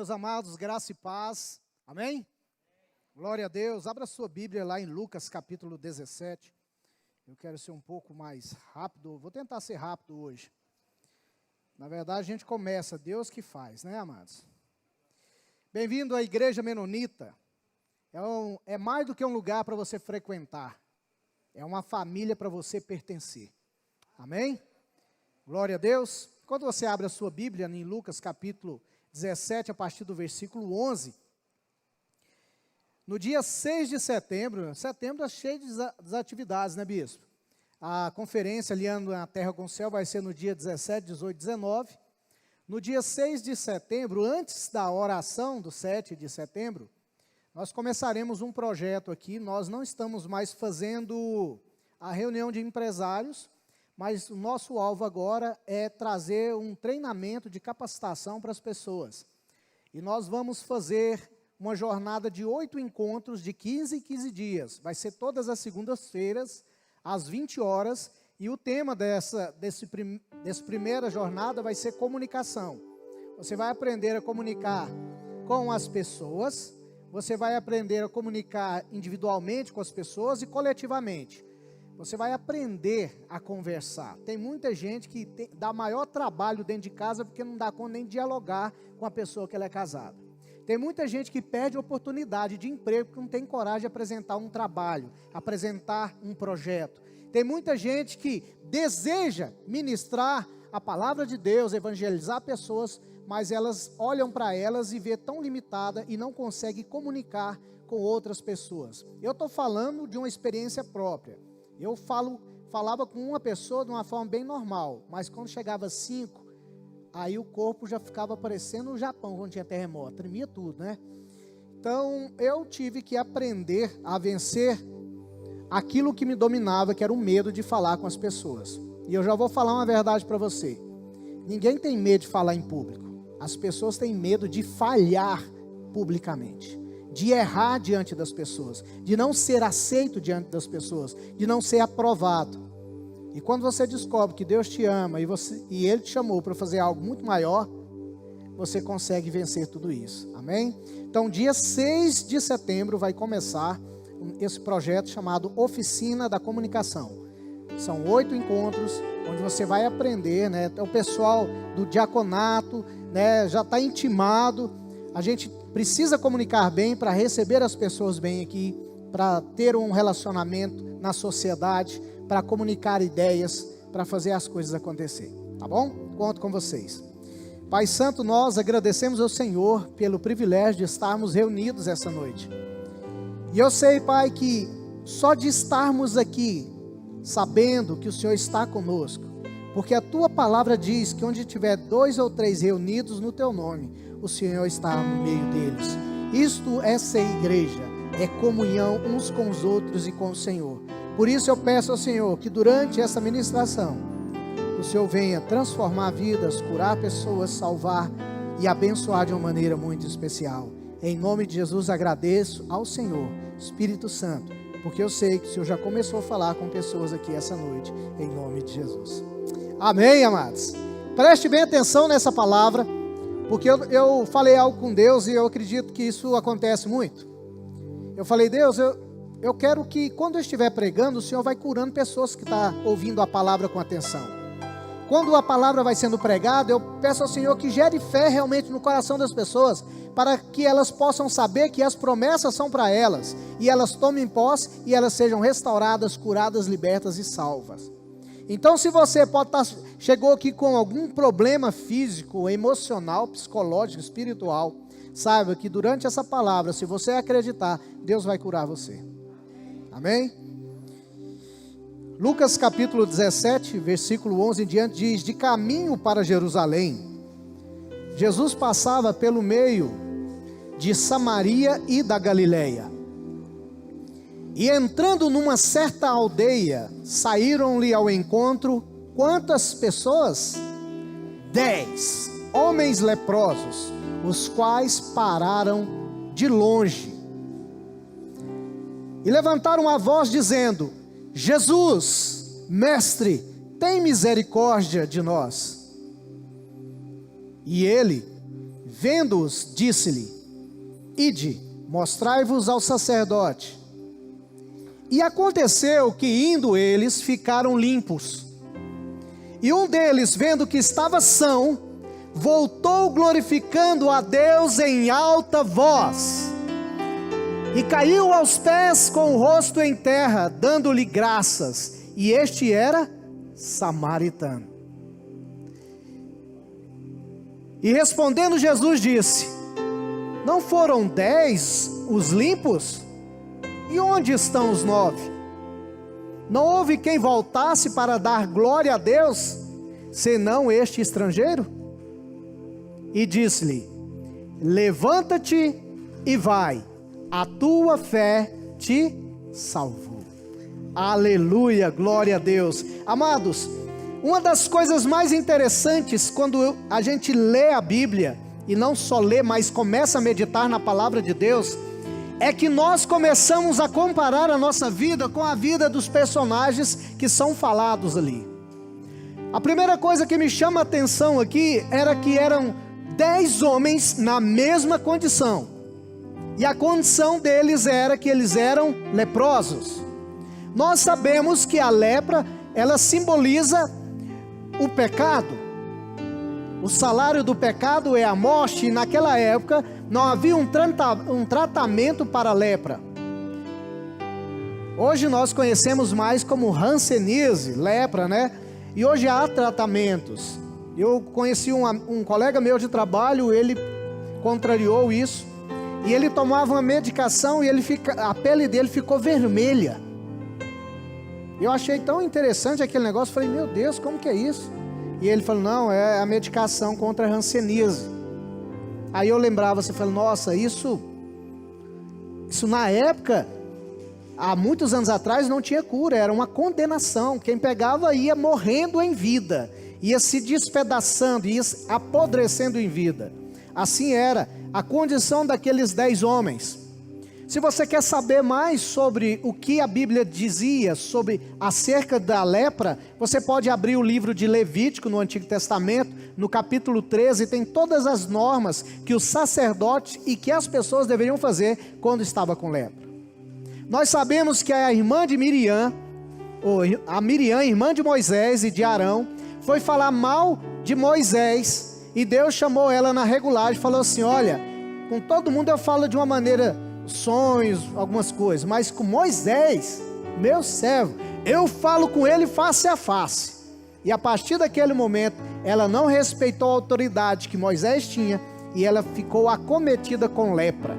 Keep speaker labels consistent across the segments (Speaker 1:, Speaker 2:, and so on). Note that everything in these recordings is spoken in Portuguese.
Speaker 1: meus amados, graça e paz, amém? Glória a Deus, abra sua Bíblia lá em Lucas capítulo 17, eu quero ser um pouco mais rápido, vou tentar ser rápido hoje. Na verdade a gente começa, Deus que faz, né, amados? Bem-vindo à Igreja Menonita, é mais do que um lugar para você frequentar, é uma família para você pertencer, amém? Glória a Deus. Quando você abre a sua Bíblia em Lucas capítulo 17, a partir do versículo 11, no dia 6 de setembro, setembro é cheio de atividades, né, bispo? A conferência Aliando na Terra com o Céu vai ser no dia 17, 18, 19. No dia 6 de setembro, antes da oração do 7 de setembro, nós começaremos um projeto aqui. Nós não estamos mais fazendo a reunião de empresários, mas o nosso alvo agora é trazer um treinamento de capacitação para as pessoas. E nós vamos fazer uma jornada de 8 encontros de 15 em 15 dias. Vai ser todas as segundas-feiras, às 20 horas. E o tema dessa primeira jornada vai ser comunicação. Você vai aprender a comunicar com as pessoas, você vai aprender a comunicar individualmente com as pessoas e coletivamente. Você vai aprender a conversar. Tem muita gente que dá maior trabalho dentro de casa porque não dá conta nem de dialogar com a pessoa que ela é casada. Tem muita gente que perde oportunidade de emprego porque não tem coragem de apresentar um trabalho, apresentar um projeto. Tem muita gente que deseja ministrar a palavra de Deus, evangelizar pessoas, mas elas olham para elas e vê tão limitada e não conseguem comunicar com outras pessoas. Eu estou falando de uma experiência própria. Eu falava com uma pessoa de uma forma bem normal, mas quando chegava 5, aí o corpo já ficava parecendo o Japão quando tinha terremoto, tremia tudo, né? Então, eu tive que aprender a vencer aquilo que me dominava, que era o medo de falar com as pessoas. E eu já vou falar uma verdade para você. Ninguém tem medo de falar em público. As pessoas têm medo de falhar publicamente, de errar diante das pessoas, de não ser aceito diante das pessoas, de não ser aprovado. E quando você descobre que Deus te ama e Ele te chamou para fazer algo muito maior, você consegue vencer tudo isso, amém? Então, dia 6 de setembro vai começar esse projeto chamado Oficina da Comunicação. São 8 encontros, onde você vai aprender, né? O pessoal do diaconato, né, já está intimado. A gente precisa comunicar bem para receber as pessoas bem aqui, para ter um relacionamento na sociedade, para comunicar ideias, para fazer as coisas acontecer, tá bom? Conto com vocês. Pai Santo, nós agradecemos ao Senhor pelo privilégio de estarmos reunidos essa noite. E eu sei, Pai, que só de estarmos aqui, sabendo que o Senhor está conosco, porque a Tua palavra diz que onde tiver 2 ou 3 reunidos no Teu nome, o Senhor está no meio deles. Isto é ser igreja, é comunhão uns com os outros e com o Senhor. Por isso eu peço ao Senhor que durante essa ministração, o Senhor venha transformar vidas, curar pessoas, salvar e abençoar de uma maneira muito especial. Em nome de Jesus agradeço ao Senhor, Espírito Santo, porque eu sei que o Senhor já começou a falar com pessoas aqui essa noite, em nome de Jesus. Amém, amados? Preste bem atenção nessa palavra, porque eu falei algo com Deus e eu acredito que isso acontece muito. Eu falei, Deus, eu quero que quando eu estiver pregando, o Senhor vai curando pessoas que estão ouvindo a palavra com atenção. Quando a palavra vai sendo pregada, eu peço ao Senhor que gere fé realmente no coração das pessoas, para que elas possam saber que as promessas são para elas, e elas tomem posse, e elas sejam restauradas, curadas, libertas e salvas. Então, se você chegou aqui com algum problema físico, emocional, psicológico, espiritual, saiba que durante essa palavra, se você acreditar, Deus vai curar você. Amém? Lucas capítulo 17, versículo 11 em diante diz: de caminho para Jerusalém, Jesus passava pelo meio de Samaria e da Galileia. E entrando numa certa aldeia, saíram-lhe ao encontro, quantas pessoas? 10 homens leprosos, os quais pararam de longe. E levantaram a voz dizendo: Jesus, mestre, tem misericórdia de nós. E ele, vendo-os, disse-lhe: ide, mostrai-vos ao sacerdote. E aconteceu que, indo eles, ficaram limpos. E um deles, vendo que estava são, voltou glorificando a Deus em alta voz, e caiu aos pés com o rosto em terra, dando-lhe graças. E este era samaritano. E respondendo Jesus disse: não foram 10 os limpos? E onde estão os 9? Não houve quem voltasse para dar glória a Deus, senão este estrangeiro? E disse-lhe: levanta-te e vai, a tua fé te salvou. Aleluia, glória a Deus. Amados, uma das coisas mais interessantes quando a gente lê a Bíblia, e não só lê, mas começa a meditar na palavra de Deus, é que nós começamos a comparar a nossa vida com a vida dos personagens que são falados ali. A primeira coisa que me chama a atenção aqui era que eram 10 homens na mesma condição, e a condição deles era que eles eram leprosos. Nós sabemos que a lepra, ela simboliza o pecado. O salário do pecado é a morte, e naquela época não havia um tratamento para a lepra. Hoje nós conhecemos mais como hanseníase, lepra, né? E hoje há tratamentos. Eu conheci um colega meu de trabalho, ele contrariou isso, e ele tomava uma medicação e a pele dele ficou vermelha. Eu achei tão interessante aquele negócio, falei: meu Deus, como que é isso? E ele falou: não, é a medicação contra a hanseníase. Aí eu lembrava, você falou: nossa, isso na época, há muitos anos atrás, não tinha cura, era uma condenação. Quem pegava ia morrendo em vida, ia se despedaçando, ia apodrecendo em vida. Assim era a condição daqueles 10 homens. Se você quer saber mais sobre o que a Bíblia dizia acerca da lepra, você pode abrir o livro de Levítico no Antigo Testamento, no capítulo 13, tem todas as normas que os sacerdotes e que as pessoas deveriam fazer quando estava com lepra. Nós sabemos que a irmã de Miriam, a Miriam, irmã de Moisés e de Arão, foi falar mal de Moisés, e Deus chamou ela na regulagem e falou assim: olha, com todo mundo eu falo de uma maneira, sonhos, algumas coisas, mas com Moisés, meu servo, eu falo com ele face a face. E a partir daquele momento, ela não respeitou a autoridade que Moisés tinha, e ela ficou acometida com lepra.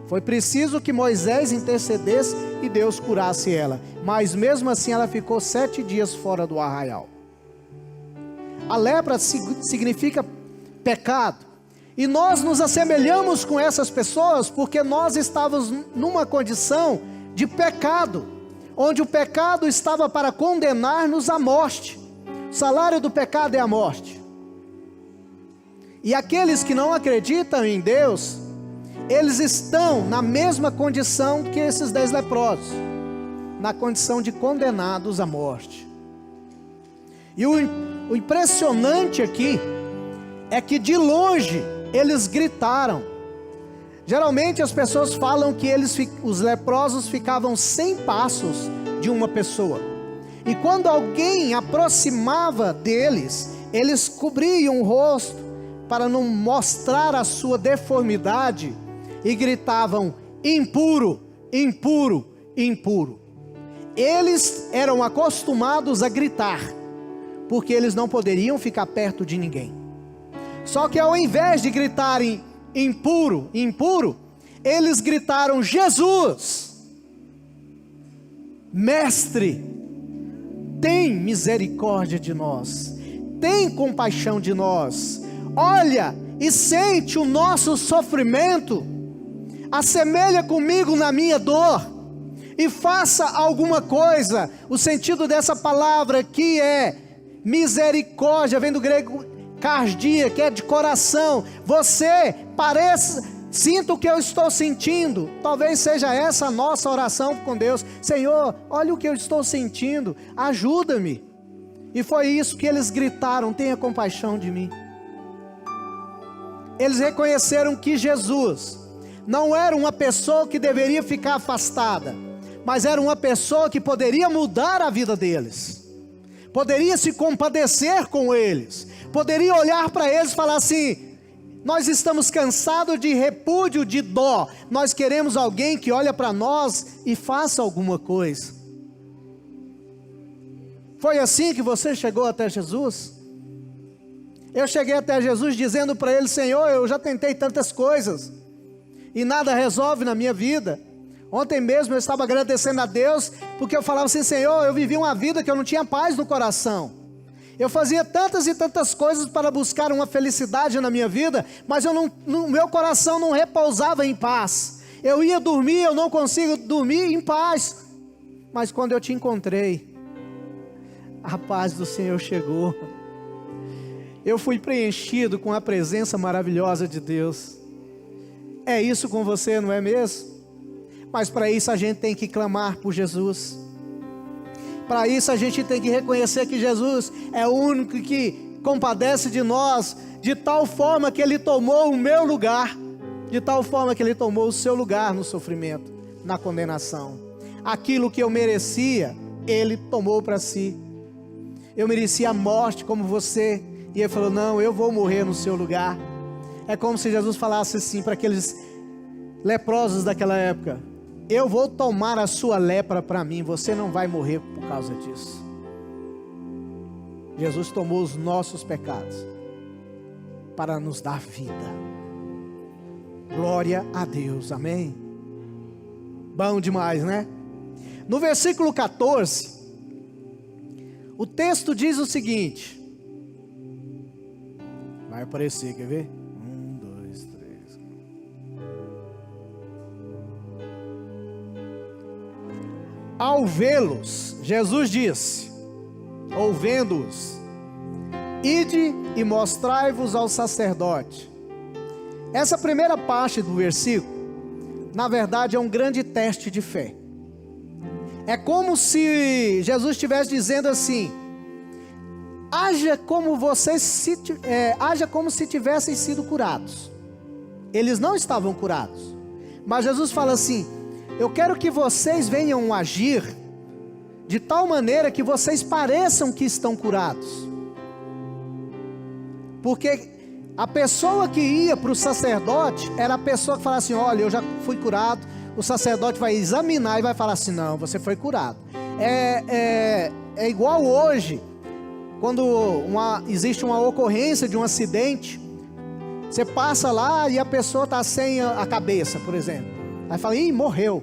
Speaker 1: Foi preciso que Moisés intercedesse e Deus curasse ela, mas mesmo assim ela ficou 7 dias fora do arraial. A lepra significa pecado. E nós nos assemelhamos com essas pessoas porque nós estávamos numa condição de pecado, onde o pecado estava para condenar-nos à morte. O salário do pecado é a morte. E aqueles que não acreditam em Deus, eles estão na mesma condição que esses 10 leprosos, na condição de condenados à morte. E o impressionante aqui é que de longe eles gritaram. Geralmente as pessoas falam que os leprosos ficavam 100 passos de uma pessoa, e quando alguém aproximava deles, eles cobriam o rosto para não mostrar a sua deformidade, e gritavam: impuro, impuro, impuro. Eles eram acostumados a gritar, porque eles não poderiam ficar perto de ninguém. Só que ao invés de gritarem impuro, impuro, eles gritaram: Jesus, mestre, tem misericórdia de nós, tem compaixão de nós, olha e sente o nosso sofrimento, assemelha comigo na minha dor, e faça alguma coisa. O sentido dessa palavra aqui é misericórdia, vem do grego cardia, que é de coração. Você sinta o que eu estou sentindo. Talvez seja essa a nossa oração com Deus: Senhor, olha o que eu estou sentindo, ajuda-me. E foi isso que eles gritaram: tenha compaixão de mim. Eles reconheceram que Jesus não era uma pessoa que deveria ficar afastada, mas era uma pessoa que poderia mudar a vida deles, poderia se compadecer com eles, poderia olhar para eles e falar assim: nós estamos cansados de repúdio, de dó, nós queremos alguém que olhe para nós e faça alguma coisa. Foi assim que você chegou até Jesus? Eu cheguei até Jesus dizendo para ele: Senhor, eu já tentei tantas coisas e nada resolve na minha vida. Ontem mesmo eu estava agradecendo a Deus, porque eu falava assim: Senhor, eu vivi uma vida que eu não tinha paz no coração. Eu fazia tantas e tantas coisas para buscar uma felicidade na minha vida, mas meu coração não repousava em paz. Eu ia dormir, eu não consigo dormir em paz. Mas quando eu te encontrei, a paz do Senhor chegou. Eu fui preenchido com a presença maravilhosa de Deus. É isso com você, não é mesmo? Mas para isso a gente tem que clamar por Jesus. Para isso a gente tem que reconhecer que Jesus é o único que compadece de nós, de tal forma que Ele tomou o meu lugar, de tal forma que Ele tomou o seu lugar no sofrimento, na condenação. Aquilo que eu merecia, Ele tomou para si. Eu merecia a morte como você, e Ele falou: não, eu vou morrer no seu lugar. É como se Jesus falasse assim para aqueles leprosos daquela época: eu vou tomar a sua lepra para mim, você não vai morrer por causa disso. Jesus tomou os nossos pecados para nos dar vida. Glória a Deus, amém? Bom demais, né? No versículo 14, o texto diz o seguinte, vai aparecer, quer ver? 1, 2, 3. Ao vê-los, Jesus disse, ou vendo-os: ide e mostrai-vos ao sacerdote. Essa primeira parte do versículo, na verdade, é um grande teste de fé. É como se Jesus estivesse dizendo assim: haja como se tivessem sido curados. Eles não estavam curados, mas Jesus fala assim: eu quero que vocês venham agir de tal maneira que vocês pareçam que estão curados. Porque a pessoa que ia para o sacerdote era a pessoa que falava assim: olha, eu já fui curado. O sacerdote vai examinar e vai falar assim: não, você foi curado. É igual hoje, quando existe uma ocorrência de um acidente, você passa lá e a pessoa está sem a cabeça, por exemplo. Aí fala: ih, morreu.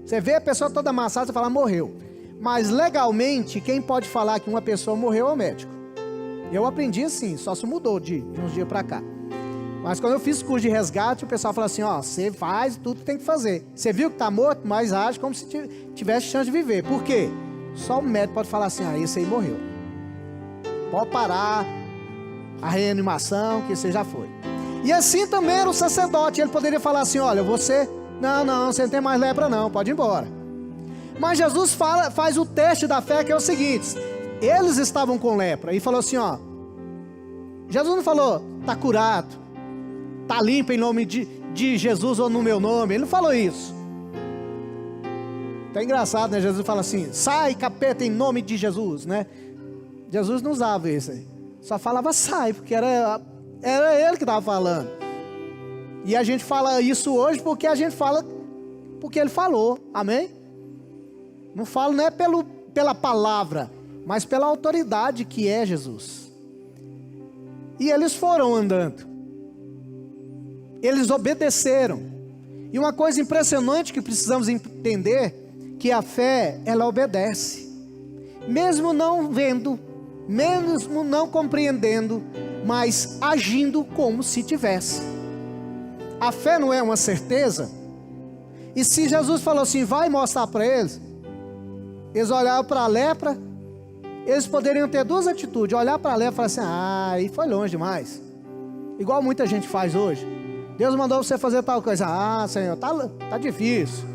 Speaker 1: Você vê a pessoa toda amassada, você fala: morreu. Mas legalmente, quem pode falar que uma pessoa morreu é o médico. Eu aprendi assim, só se mudou de uns dias para cá. Mas quando eu fiz curso de resgate, o pessoal fala assim: ó, você faz tudo que tem que fazer. Você viu que está morto, mas age como se tivesse chance de viver. Por quê? Só o médico pode falar assim: ah, esse aí morreu. Pode parar a reanimação, que você já foi. E assim também era o sacerdote. Ele poderia falar assim: olha, você não tem mais lepra não, pode ir embora. Mas Jesus faz o teste da fé, que é o seguinte: eles estavam com lepra, e falou assim: ó, Jesus não falou, está curado, está limpo em nome de Jesus ou no meu nome. Ele não falou isso. Tá engraçado, né? Jesus fala assim: sai, capeta, em nome de Jesus, né? Jesus não usava isso aí, só falava sai, porque era ele que estava falando. E a gente fala isso hoje porque a gente fala porque ele falou, amém? Não falo não é pela palavra, mas pela autoridade que é Jesus. E eles foram andando, eles obedeceram. E uma coisa impressionante que precisamos entender, que a fé, ela obedece, mesmo não vendo, mesmo não compreendendo, mas agindo como se tivesse. A fé não é uma certeza. E se Jesus falou assim: vai mostrar para eles, eles olharam para a lepra, eles poderiam ter duas atitudes: olhar para a lepra e falar assim: ah, aí foi longe demais, igual muita gente faz hoje. Deus mandou você fazer tal coisa, ah, Senhor, tá difícil.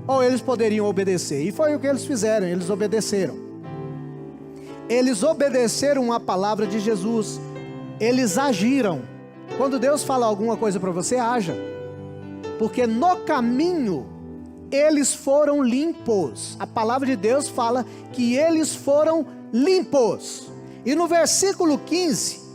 Speaker 1: Ou eles poderiam obedecer, e foi o que eles fizeram, eles obedeceram. Eles obedeceram a palavra de Jesus, eles agiram, Quando Deus fala alguma coisa para você, haja. Porque no caminho, eles foram limpos. A palavra de Deus fala que eles foram limpos. E no versículo 15,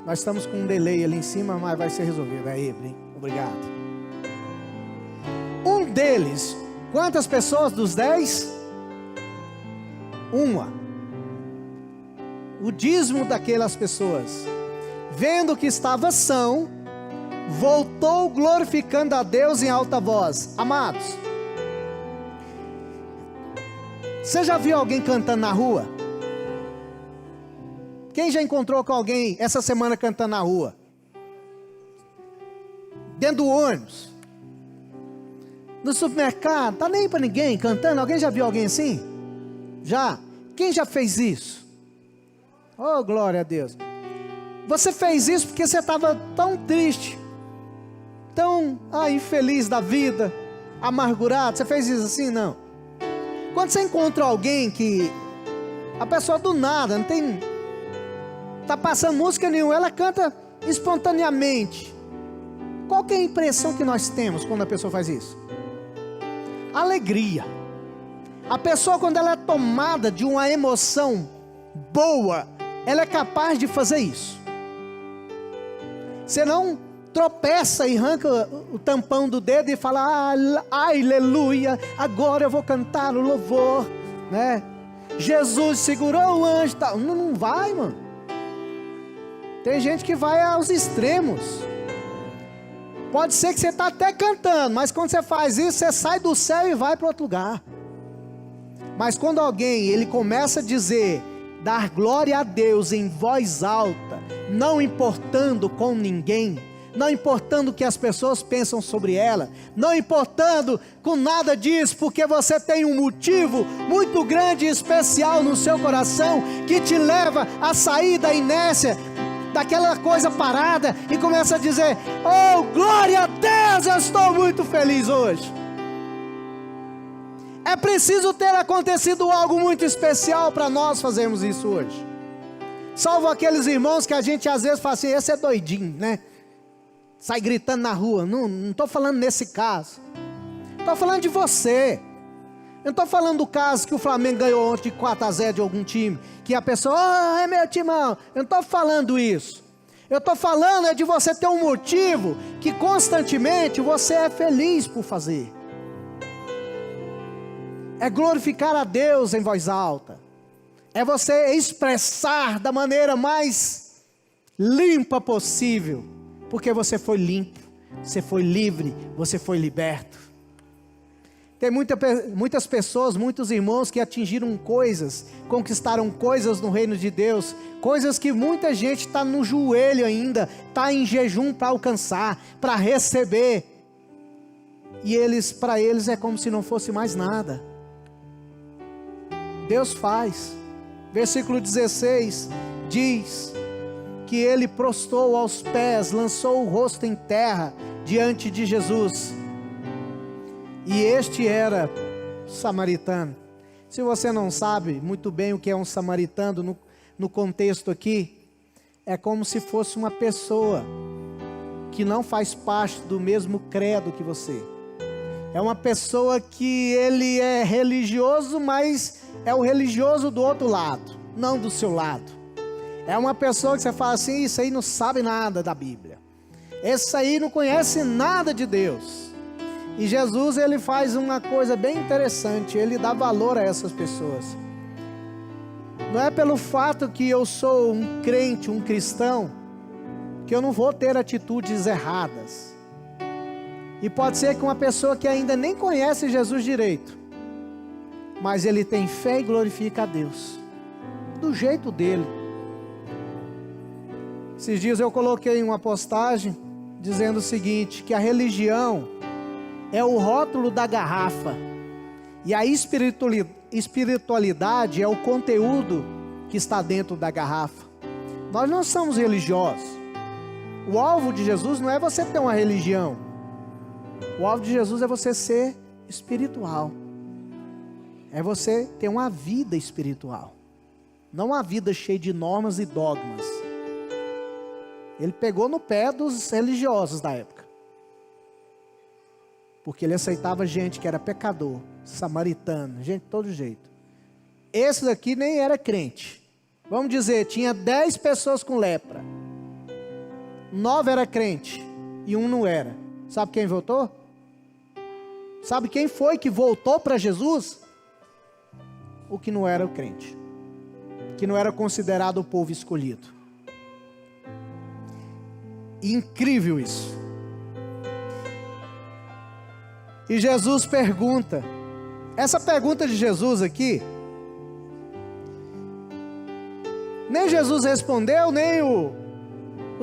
Speaker 1: nós estamos com um delay ali em cima, mas vai ser resolvido. Aí, obrigado. Um deles, quantas pessoas dos 10? Uma. O dízimo daquelas pessoas, vendo que estava são, voltou glorificando a Deus em alta voz. Amados, você já viu alguém cantando na rua? Quem já encontrou com alguém essa semana cantando na rua? Dentro do ônibus? No supermercado? Tá nem para ninguém cantando? Alguém já viu alguém assim? Já? Quem já fez isso? Oh, glória a Deus. Você fez isso porque você estava tão triste, tão infeliz da vida, amargurado. Você fez isso assim? Não. Quando você encontra alguém que a pessoa do nada, não tem, tá passando música nenhuma, ela canta espontaneamente. Qual que é a impressão que nós temos quando a pessoa faz isso? Alegria. A pessoa, quando ela é tomada de uma emoção boa, ela é capaz de fazer isso. Você não tropeça e arranca o tampão do dedo e fala, aleluia, agora eu vou cantar o louvor, né? Jesus segurou o anjo, tal. Não vai, mano. Tem gente que vai aos extremos. Pode ser que você está até cantando, mas quando você faz isso, você sai do céu e vai para outro lugar. Mas quando alguém, ele começa a dizer, dar glória a Deus em voz alta, não importando com ninguém, não importando o que as pessoas pensam sobre ela, não importando com nada disso, porque você tem um motivo muito grande e especial no seu coração, que te leva a sair da inércia, daquela coisa parada, e começa a dizer, oh glória a Deus, eu estou muito feliz hoje. É preciso ter acontecido algo muito especial para nós fazermos isso hoje. Salvo aqueles irmãos que a gente às vezes fala assim, esse é doidinho, né? Sai gritando na rua. Não estou falando nesse caso. Estou falando de você. Eu não estou falando do caso que o Flamengo ganhou ontem de 4-0 de algum time, que a pessoa, é meu timão. Eu não estou falando isso. Eu estou falando de você ter um motivo que constantemente você é feliz por fazer. É glorificar a Deus em voz alta. É você expressar da maneira mais limpa possível. Porque você foi limpo, você foi livre, você foi liberto. Tem muitas pessoas, muitos irmãos que atingiram coisas, conquistaram coisas no reino de Deus. Coisas que muita gente está no joelho ainda, está em jejum para alcançar, para receber. E para eles é como se não fosse mais nada. Deus faz. Versículo 16 diz que ele prostrou aos pés, lançou o rosto em terra diante de Jesus. E este era samaritano. Se você não sabe muito bem o que é um samaritano no contexto aqui, é como se fosse uma pessoa que não faz parte do mesmo credo que você. É uma pessoa que ele é religioso, mas é o religioso do outro lado, não do seu lado. É uma pessoa que você fala assim, isso aí não sabe nada da Bíblia. Esse aí não conhece nada de Deus. E Jesus, ele faz uma coisa bem interessante, ele dá valor a essas pessoas. Não é pelo fato que eu sou um crente, um cristão, que eu não vou ter atitudes erradas. E pode ser que uma pessoa que ainda nem conhece Jesus direito, mas ele tem fé e glorifica a Deus, do jeito dele. Esses dias eu coloquei uma postagem, dizendo o seguinte, que a religião é o rótulo da garrafa, e a espiritualidade é o conteúdo que está dentro da garrafa. Nós não somos religiosos. O alvo de Jesus não é você ter uma religião. O alvo de Jesus é você ser espiritual. é você ter uma vida espiritual, não uma vida cheia de normas e dogmas. Ele pegou no pé dos religiosos da época, porque ele aceitava gente que era pecador, samaritano, gente de todo jeito. Esse daqui nem era crente. Vamos dizer, tinha 10 pessoas com lepra, 9 era crente e 1 não era. Sabe quem voltou? Sabe quem foi que voltou para Jesus? O que não era o crente, que não era considerado o povo escolhido. Incrível isso. E Jesus pergunta, essa pergunta de Jesus aqui, nem Jesus respondeu, nem o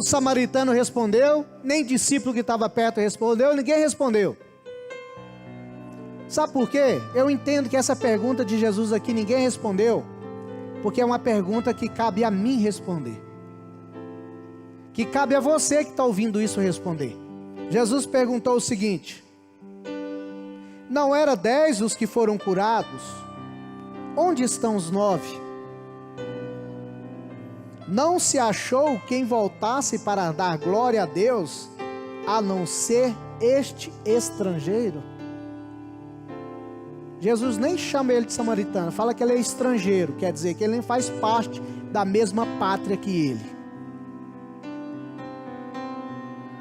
Speaker 1: samaritano respondeu, nem o discípulo que estava perto respondeu, ninguém respondeu. Sabe por quê? Eu entendo que essa pergunta de Jesus aqui ninguém respondeu, porque é uma pergunta que cabe a mim responder, que cabe a você que está ouvindo isso responder. Jesus perguntou o seguinte: não era 10 os que foram curados? Onde estão os 9? Não se achou quem voltasse para dar glória a Deus, a não ser este estrangeiro? Jesus nem chama ele de samaritano, fala que ele é estrangeiro, quer dizer que ele nem faz parte da mesma pátria que ele.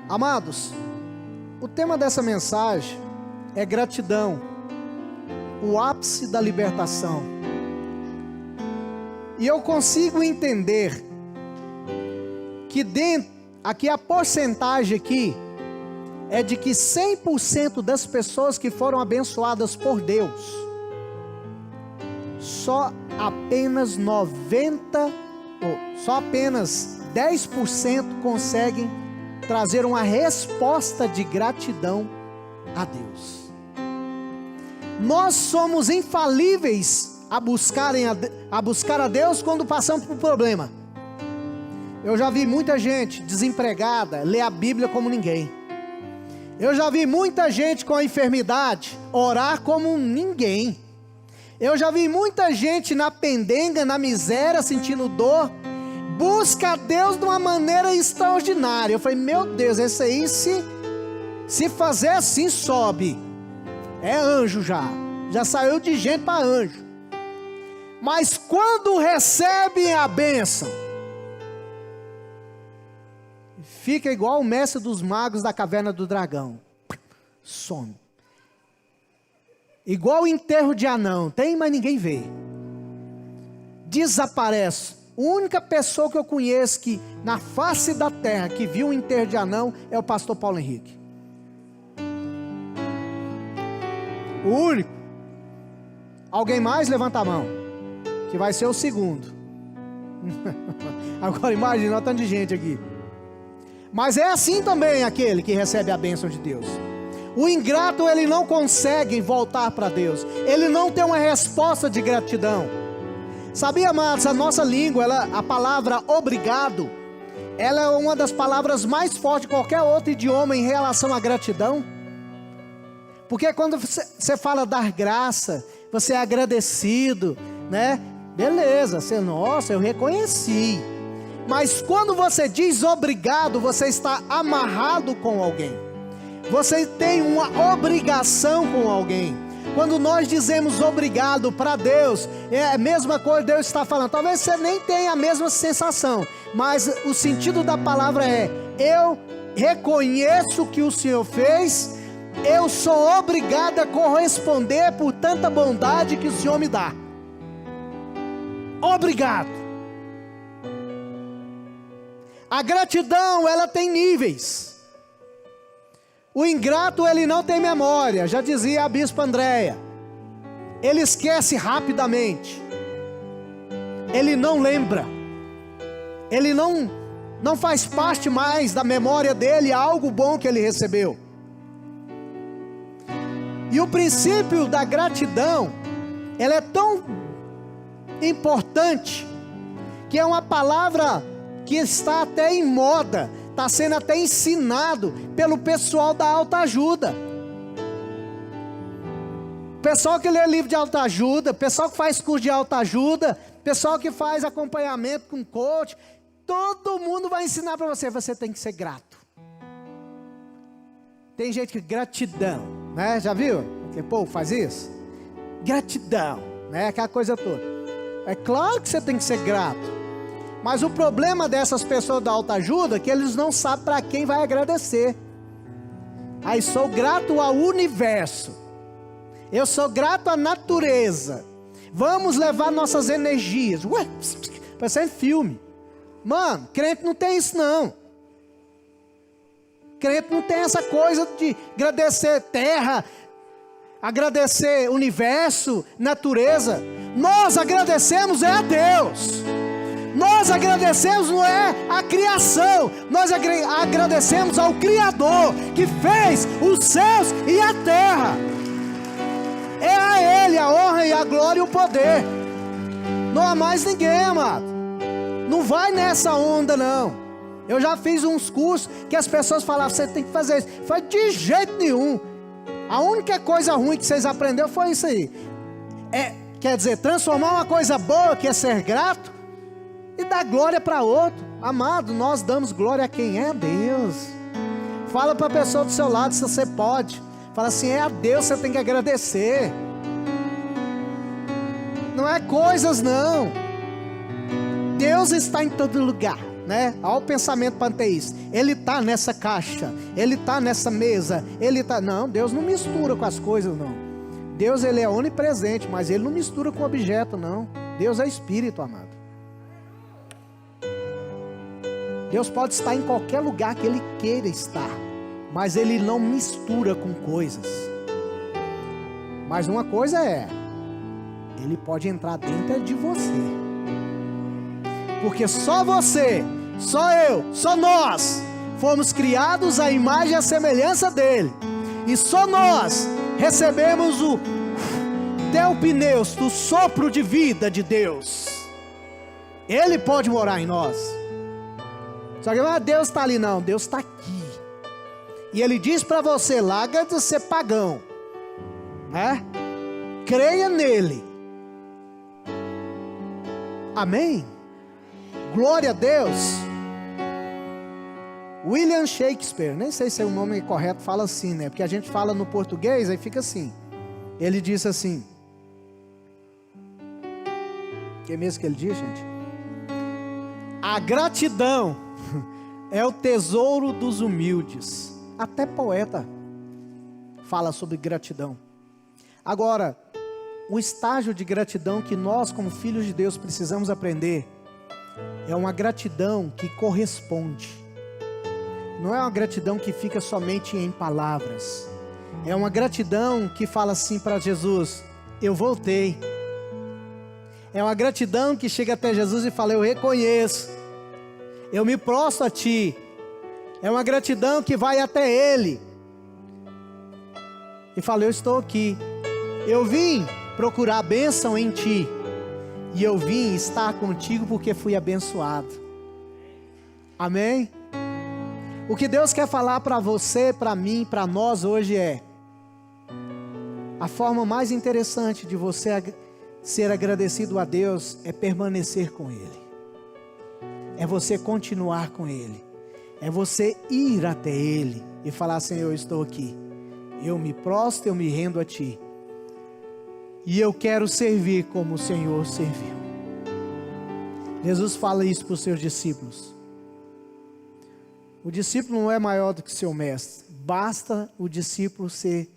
Speaker 1: Amados, o tema dessa mensagem é gratidão, o ápice da libertação. E eu consigo entender que aqui a porcentagem aqui é de que 100% das pessoas que foram abençoadas por Deus, só apenas 10% conseguem trazer uma resposta de gratidão a Deus. Nós somos infalíveis a buscar a Deus quando passamos por problema. Eu já vi muita gente desempregada ler a Bíblia como ninguém. Eu já vi muita gente com a enfermidade orar como ninguém. Eu já vi muita gente na pendenga, na miséria, sentindo dor, busca a Deus de uma maneira extraordinária. Eu falei, meu Deus, esse aí se fazer assim sobe, é anjo já saiu de gente para anjo. Mas quando recebem a bênção, fica igual o mestre dos magos da caverna do dragão, some. Igual o enterro de anão, tem, mas ninguém vê. Desaparece. A única pessoa que eu conheço que na face da terra que viu um enterro de anão é o pastor Paulo Henrique. O único. Alguém mais? Levanta a mão, que vai ser o segundo. Agora imagina, olha tanto de gente aqui. Mas é assim também aquele que recebe a bênção de Deus. O ingrato, ele não consegue voltar para Deus, ele não tem uma resposta de gratidão. Sabia, amados, a nossa língua, a palavra obrigado, ela é uma das palavras mais fortes de qualquer outro idioma em relação à gratidão. Porque quando você fala dar graça, você é agradecido, né? Beleza, nossa, eu reconheci. Mas quando você diz obrigado, você está amarrado com alguém. Você tem uma obrigação com alguém. Quando nós dizemos obrigado para Deus, é a mesma coisa Deus está falando. Talvez você nem tenha a mesma sensação, mas o sentido da palavra é: eu reconheço o que o Senhor fez, eu sou obrigado a corresponder por tanta bondade que o Senhor me dá. Obrigado. A gratidão, ela tem níveis. O ingrato, ele não tem memória, já dizia a bispa Andréia. Ele esquece rapidamente. Ele não lembra. Ele não faz parte mais da memória dele algo bom que ele recebeu. E o princípio da gratidão, ela é tão importante, que é uma palavra que está até em moda, está sendo até ensinado pelo pessoal da autoajuda. pessoal que lê livro de autoajuda, pessoal que faz curso de autoajuda, pessoal que faz acompanhamento com coach, todo mundo vai ensinar para você, você tem que ser grato. Tem gente que gratidão, né? Já viu? Que povo faz isso? Gratidão, né? Aquela coisa toda. É claro que você tem que ser grato. Mas o problema dessas pessoas da autoajuda é que eles não sabem para quem vai agradecer. Aí sou grato ao universo. Eu sou grato à natureza. Vamos levar nossas energias. Ué, parece filme. Mano, crente não tem isso não. Crente não tem essa coisa de agradecer terra, agradecer universo, natureza. Nós agradecemos é a Deus. Nós agradecemos não é a criação. Nós agradecemos ao Criador que fez os céus e a terra. É a Ele a honra e a glória e o poder. Não há mais ninguém, amado. Não vai nessa onda não. Eu já fiz uns cursos que as pessoas falavam, você tem que fazer isso. Foi de jeito nenhum. A única coisa ruim que vocês aprenderam foi isso aí. Quer dizer, transformar uma coisa boa, que é ser grato, e dar glória para outro. Amado, nós damos glória a quem é Deus. Fala para a pessoa do seu lado se você pode. Fala assim, é a Deus que você tem que agradecer. Não é coisas não. Deus está em todo lugar, né? Olha o pensamento panteísta. Ele está nessa caixa, Ele está nessa mesa, Ele está... Não, Deus não mistura com as coisas não. Deus Ele é onipresente, mas Ele não mistura com objeto não. Deus é Espírito, amado. Deus pode estar em qualquer lugar que Ele queira estar, mas Ele não mistura com coisas. Mas uma coisa é, Ele pode entrar dentro de você. Porque só você, só eu, só nós fomos criados à imagem e à semelhança dEle. E só nós recebemos o Theopneus, o sopro de vida de Deus. Ele pode morar em nós. Só que Deus está ali não, Deus está aqui. E Ele diz para você, larga de ser pagão, né? Creia nele. Amém? Glória a Deus. William Shakespeare, nem sei se é o nome correto, fala assim, né? Porque a gente fala no português, aí fica assim. Ele disse assim. O que mesmo que ele diz, gente? A gratidão é o tesouro dos humildes. Até poeta fala sobre gratidão. Agora, o estágio de gratidão que nós, como filhos de Deus, precisamos aprender é uma gratidão que corresponde. Não é uma gratidão que fica somente em palavras. É uma gratidão que fala assim para Jesus: eu voltei. É uma gratidão que chega até Jesus e fala: eu reconheço, eu me prostro a Ti. É uma gratidão que vai até Ele e fala: eu estou aqui, eu vim procurar a bênção em Ti, e eu vim estar contigo porque fui abençoado. Amém? O que Deus quer falar para você, para mim, para nós hoje é: a forma mais interessante de você ser agradecido a Deus é permanecer com Ele, é você continuar com Ele, é você ir até Ele e falar: Senhor, eu estou aqui, eu me prostro, eu me rendo a Ti, e eu quero servir como o Senhor serviu. Jesus fala isso para os seus discípulos. O discípulo não é maior do que seu mestre. Basta o discípulo ser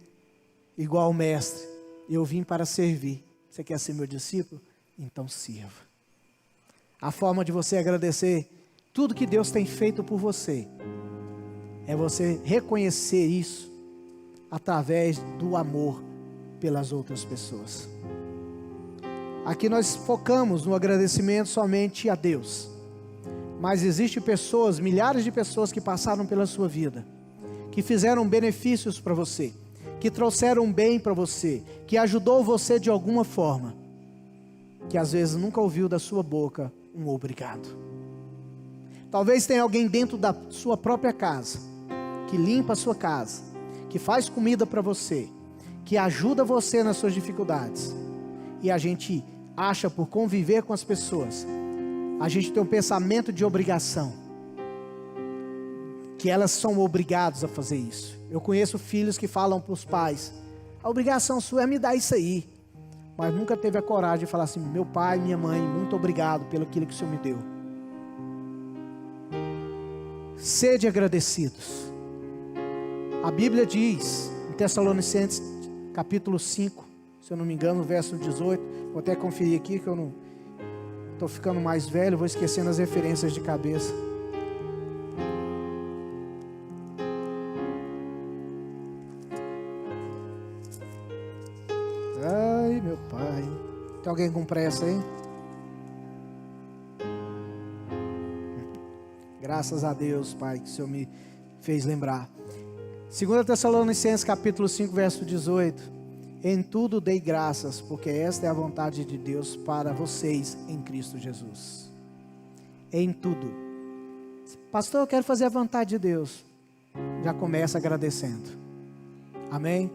Speaker 1: igual ao mestre. Eu vim para servir. Você quer ser meu discípulo? Então sirva. A forma de você agradecer tudo que Deus tem feito por você é você reconhecer isso através do amor pelas outras pessoas. Aqui nós focamos no agradecimento somente a Deus, mas existem pessoas, milhares de pessoas que passaram pela sua vida, que fizeram benefícios para você, que trouxeram bem para você, que ajudou você de alguma forma, que às vezes nunca ouviu da sua boca um obrigado. Talvez tenha alguém dentro da sua própria casa, que limpa a sua casa, que faz comida para você, que ajuda você nas suas dificuldades, e a gente acha por conviver com as pessoas, a gente tem um pensamento de obrigação, que elas são obrigadas a fazer isso. Eu conheço filhos que falam para os pais: a obrigação sua é me dar isso aí, mas nunca teve a coragem de falar assim: meu pai, minha mãe, muito obrigado pelo aquilo que o Senhor me deu. Sede agradecidos. A Bíblia diz em Tessalonicenses capítulo 5, se eu não me engano, verso 18, vou até conferir aqui que eu não estou ficando mais velho, vou esquecendo as referências de cabeça. Ai, meu pai. Tem alguém com pressa aí? Graças a Deus, Pai, que o Senhor me fez lembrar. 2 Tessalonicenses capítulo 5, verso 18. Em tudo dei graças, porque esta é a vontade de Deus para vocês em Cristo Jesus. Em tudo. Pastor, eu quero fazer a vontade de Deus. Já começa agradecendo. Amém?